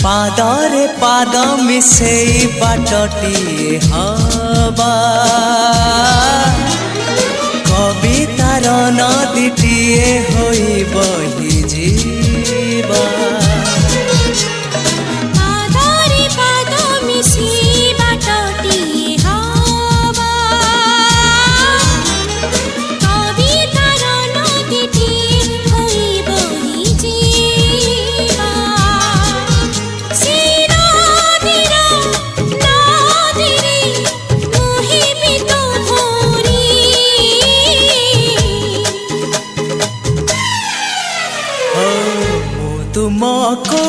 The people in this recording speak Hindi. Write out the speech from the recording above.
पादरे पाद मिसेई बाटटिए हवा कवितार नदीटिए होई बही जीवा पादरे पाद मिसेई बाटटिए हवा कवितार नदीटिए होई बही जीवा तुमको